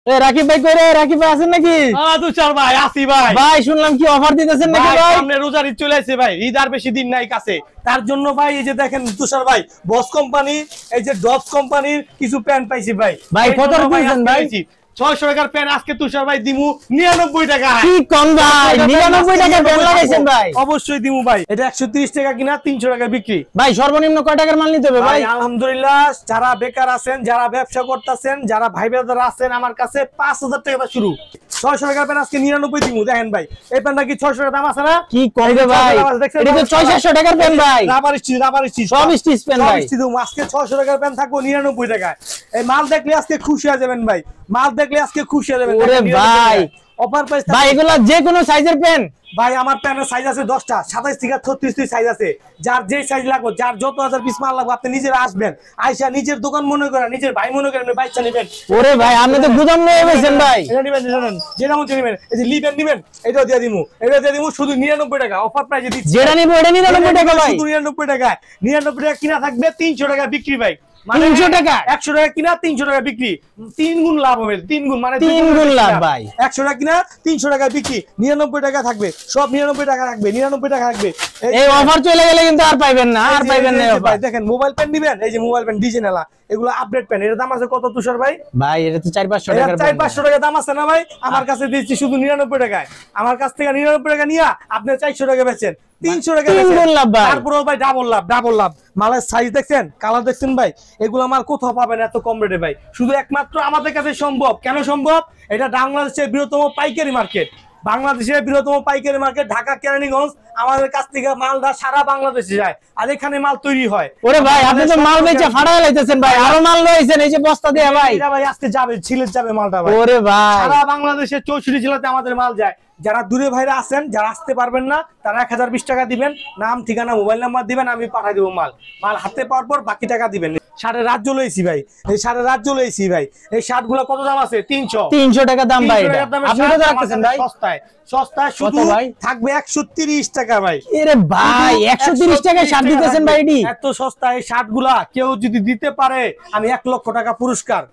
রাকিব ভাই কই রে? রাকিব ভাই আছেন নাকি? তুষার ভাই আসি ভাই। ভাই শুনলাম কি অফার দিতেছেন নাকি ভাই? সামনে রোজার ঈদ চলে আসছে ভাই, ঈদ আর বেশি দিন নাই কাছে। তার জন্য ভাই এই যে দেখেন তুষার ভাই, বস কোম্পানি এই যে ডবস কোম্পানির কিছু প্যান্ট পাইছি ভাই। ভাই কত দিয়েছেন ভাই? 600 টাকার প্যান্ট আজকে তুষার ভাই দিমু 99 টাকা। কি কম ভাই, 99 টাকা প্যান্ট লাগাইছেন ভাই? অবশ্যই দিমু ভাই। এটা 130 টাকা কিনা 300 টাকা বিক্রি। ভাই সর্বনিম্ন কয় টাকার মাল নিতে হবে ভাই? আলহামদুলিল্লাহ যারা বেকার আছেন, যারা ব্যবসা করতেছেন, যারা ভাই ব্রাদার আছেন, আমার কাছে 5000 টাকা শুরু। 600 টাকার প্যান্ট আজকে 99 দিমু। দেখেন ভাই এই প্যান্টটা কি 600 টাকা দাম আছে না? কি কমবে ভাই? এটা তো 600 টাকার প্যান্ট ভাই। রাবার স্টিচ সব স্টিচ প্যান্ট ভাই। আজকে 600 টাকার প্যান্ট থাকবো 99 টাকায়। এই মাল দেখলে আজকে খুশি হয়ে যাবেন ভাই, মাল দেখলে আজকে খুশি হয়ে যাবেন। ওরে ভাই অফার প্রাইস ভাই, এগুলা যে কোনো সাইজের প্যান্ট ভাই। আমার প্যান্টের সাইজ আছে 10টা, 27 থেকে 36 সাইজ আছে। যার যে সাইজ লাগবে, যার যত হাজার পিস মাল লাগবে, আপনি নিজেরা আসবেন, আইসা নিজের দোকান মনে করেন, নিজের ভাই মনে করেন, বাইচা নেবেন। ওরে ভাই আপনি তো গুদাম নিয়ে এসেছেন ভাই। এটা নেবেন, জানেন যেটা মন নেবেন। এই যে লিবেন নেবেন, এটাও দিয়ে দিমু, এটা দিয়ে দিমু শুধু 99 টাকা অফার প্রাইসে দিচ্ছি। যেটা নিব এটা 99 টাকা ভাই, শুধু 99 টাকা। 99 টাকা কিনা থাকবে, 300 টাকা বিক্রি ভাই। 300 টাকা 100 টাকা কিনা 300 টাকা বিক্রি, 3 গুণ লাভ হবে। 3 গুণ মানে 3 গুণ লাভ ভাই। 100 টাকা কিনা 300 টাকা বিক্রি, 99 টাকা থাকবে। সব 99 টাকা থাকবে, 99 টাকা থাকবে। এই অফার চলে গেলে কিন্তু আর পাইবেন না, আর পাইবেন না ভাই। দেখেন মোবাইল পেন নিবেন, এই যে মোবাইল পেন ডিজাইনালা, এগুলো আপডেট পেন। এর দাম আছে কত তুষার ভাই? ভাই এটা তো 400-500 টাকার পেন। 400-500 টাকা দাম আছে না ভাই? আমার কাছে দিচ্ছি শুধু 99 টাকায়। আমার কাছ থেকে 99 টাকা নিয়া আপনি 400 টাকা বেচেন, 300 টাকা বেচেন। তারপরেও ভাই ডাবল লাভ, ডাবল লাভ। মালের সাইজ দেখছেন, কালার দেখছেন ভাই, এগুলো মাল কোথাও পাবেন এত কম রেটে ভাই। শুধু একমাত্র আমাদের কাছে সম্ভব। কেন সম্ভব? এটা বাংলাদেশের বৃহত্তম পাইকারি মার্কেট, বাংলাদেশের বৃহত্তম পাইকারি মার্কেট ঢাকা কেরানীগঞ্জ। আমাদের কাছ থেকে মালটা সারা বাংলাদেশে যায়, আর এখানে মাল তৈরি হয়। ওরে ভাই আপনি তো মাল বেচে ফাড়ায় লাইতেছেন ভাই, আরো মাল লইছেন এই যে বস্তা দিয়ে ভাই। এটা ভাই আজকে যাবে, সিলেট যাবে মালটা ভাই। ওরে ভাই সারা বাংলাদেশের 64 জেলাতে আমাদের মাল যায়। যারা দূরে ভাইরা আছেন, যারা আসতে পারবেন না, তারা 1020 টাকা দিবেন, নাম ঠিকানা মোবাইল নাম্বার দিবেন, আমি পাঠাই দেবো মাল। মাল হাতে পাওয়ার পর বাকি টাকা দিবেন। শার্টের রাজ্য লইছি ভাই, এই শার্টের রাজ্য লইছি ভাই। এই শার্ট গুলো কত দাম আছে? 300 টাকা দাম ভাই। আপনি তো রাখতেছেন ভাই সস্তায়, সস্তায় শুধু থাকবে 130 টাকা ভাই। এরে ভাই 130 টাকায় শার্ট দিতেছেন ভাই? এত সস্তা এই শার্ট গুলা কেউ যদি দিতে পারে, আমি 1 লক্ষ টাকা পুরস্কার,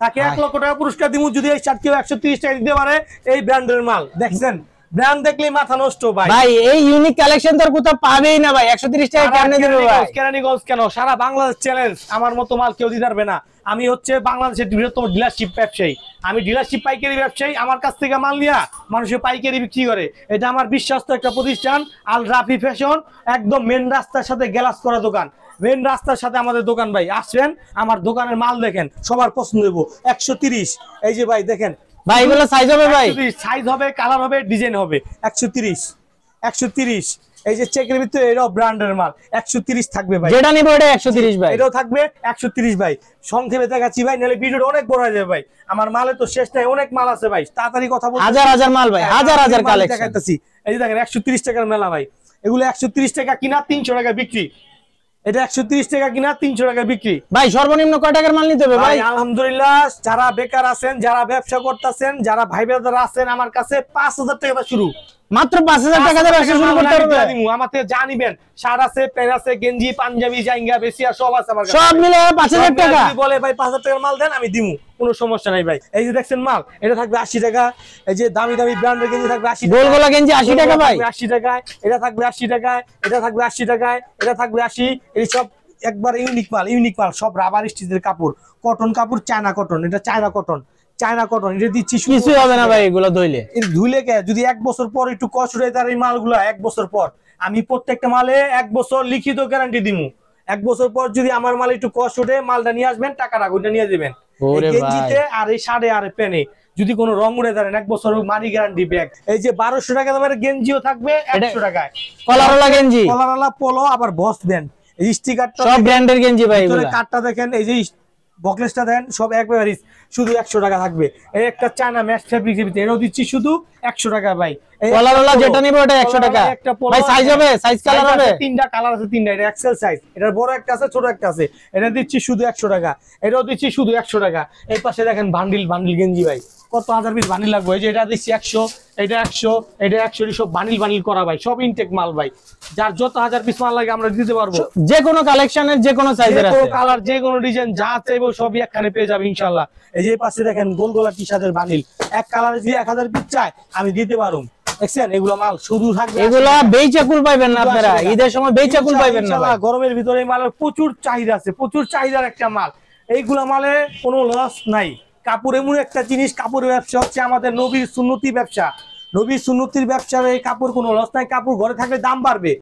তাকে 1 লক্ষ টাকা পুরস্কার দিব যদি এই শার্ট কেউ 130 টাকা দিতে পারে। এই ব্র্যান্ডের মাল দেখছেন, ব্র্যান্ড দেখলেই মাথা নষ্ট ভাই। ভাই এই ইউনিক কালেকশন তো কোথাও পাবেই না ভাই। 130 টাকা কেন দিবে ভাই? কেরানীগঞ্জ কেন, সারা বাংলাদেশ চ্যালেঞ্জ। আমার মতো মাল কেউ দিতে পারবে না। আমি হচ্ছে বাংলাদেশের বৃহত্তম ডিলারশিপ ব্যবসায়ী, আমি ডিলারশিপ পাইকারি ব্যবসায়ী। আমার কাছ থেকে মাল নিয়ে মানুষের পাইকারি বিক্রি করে। এটা আমার বিশ্বস্ত একটা প্রতিষ্ঠান, আল রাফি ফ্যাশন। একদম মেন রাস্তার সাথে গ্লাস করা দোকান, মেন রাস্তার সাথে আমাদের দোকান ভাই। আসবেন, আমার দোকানের মাল দেখেন, সবার পছন্দ হইব। 130 এই যে ভাই দেখেন ভাই, এগুলো সাইজ হবে ভাই? সাইজ হবে, কালার হবে, ডিজাইন হবে। 130 এই যে চেকের ভিতরে এটাও ব্র্যান্ডের মাল। 130 থাকবে ভাই, যেটা নিব এটা 130 ভাই। এটাও থাকবে 130 ভাই। সংক্ষেপে দেখাচ্ছি ভাই, নাহলে ভিডিওটা অনেক বড় হয়ে যাবে ভাই। আমার মালে তো শেষ নাই, অনেক মাল আছে ভাই। তাড়াতাড়ি কথা বলতে হাজার হাজার মাল ভাই, হাজার হাজার কালেকশন দেখাইতেছি। এই যে দেখেন 130 টাকার মেলা ভাই। এগুলো 130 টাকা কিনা 300 টাকা বিক্রি। এটা 130 টাকা কিনা 300 টাকা বিক্রি। ভাই সর্বনিম্ন কয় টাকার মাল নিতে হবে ভাই? আলহামদুলিল্লাহ যারা বেকার আছেন, যারা ব্যবসা করতেছেন, যারা ভাই ব্রাদার আছেন, আমার কাছে 5000 টাকা শুরু। মাত্র 5000 টাকা দিয়ে ব্যবসা শুরু করতে পারবে। আমাদের জানিবেন শার্ট আছে, প্যান্ট আছে, গেঞ্জি, পাঞ্জাবি, জাঙ্গা, বেসিয়া সব আছে আমার কাছে। সব মিলে 5000 টাকা। বলে ভাই 5000 টাকার মাল দেন, আমি দিমু, কোনো সমস্যা নাই ভাই। এই যে দেখছেন মাল, এটা থাকবে 80 টাকা। এই যে দামি দামি ব্র্যান্ডের গেঞ্জি থাকবে 80 টাকা। গোলগোলা গেঞ্জি 80 টাকা ভাই। 80 টাকায় এটা থাকবে, 80 টাকায় এটা থাকবে, 80 টাকায় এটা থাকবে 80। এই সব একবার ইউনিক মাল, ইউনিক মাল। সব রাবার স্টিচের কাপড়, কটন কাপড়, চায়না কটন। এটা চায়না কটন, চায়না কটন। এটা দিচ্ছি কিছু হবে না ভাই এগুলো ধুইলে। ধুইলে কে যদি 1 বছর পর একটু কষ্ট হয়, তার এই মালগুলো 1 বছর পর আমি প্রত্যেকটা মালে 1 বছর লিখিত গ্যারান্টি দিমু। 1 বছর পর যদি আমার মাল একটু কষ্ট ওঠে, মালটা নিয়ে আসবেন, টাকাটা ওইটা নিয়ে দিবেন। গেঞ্জিতে আর এই শাড়ে আর পেনে যদি কোনো রং উড়ে ধরেন, 1 বছর মানি গ্যারান্টি ব্যাগ। এই যে 1200 টাকা দামের গেঞ্জিও থাকবে 100 টাকায়। কলারওয়ালা গেঞ্জি, কলারওয়ালা পোলো, আবার বস ব্যান্ড। এই স্টিকারটা সব ব্র্যান্ডের গেঞ্জি ভাই। এগুলো কাটটা দেখেন, এই যে বকলেসটা দেন, সব একবারে শুধু 100 টাকা থাকবে। এই একটা চায়না ম্যাচ ফেব্রিকের ভিতরে, এটাও দিচ্ছি শুধু 100 টাকা ভাই। কলারওয়ালা যেটা নিব ওটা 100 টাকা ভাই। সাইজ হবে, সাইজ কালার হবে, 3টা কালার আছে, 3টা। এটা এক্সেল সাইজ, এটার বড় একটা আছে, ছোট একটা আছে। এটা দিচ্ছি শুধু 100 টাকা, এটাও দিচ্ছি শুধু 100 টাকা। এই পাশে দেখেন বান্ডিল বান্ডিল গেঞ্জি ভাই, কত হাজার পিস বানিল লাগবে। এই যে এটা দিচ্ছি 100, এটা 100, এটা 100, সব বানিল করা ভাই, সব ইনটেক মাল ভাই। যার যত হাজার পিস মাল লাগে আমরা দিতে পারবো। যে কোনো কালেকশনের যে কোনো সাইজের যে আছে, কোনো কালার, যে কোনো ডিজাইন, যা চাইবো সবই এখানে পেয়ে যাবে ইনশাআল্লাহ। এই যে পাশে দেখেন গোলগোলা টি-শার্টের বানিল, এক কালারে যদি 1000 পিস চাই আমি দিতে পারবো। দেখছেন এগুলো মাল শুধু থাকবে, এগুলো বেচাকুল পাইবেন না আপনারা, ঈদের সময় বেচাকুল পাইবেন না ভাই। গরমের ভিতরে এই মালের প্রচুর চাহিদা আছে, প্রচুর চাহিদার একটা মাল। এইগুলা মালে কোনো লস নাই। কাপড় এমন একটা জিনিস, কাপড়ের ব্যবসা হচ্ছে আমাদের নবীর সুন্নতি ব্যবসা। নবীর সুন্নতির ব্যবসার এই কাপড় কোনো লস নাই। কাপড় ঘরে থাকলে দাম বাড়বে,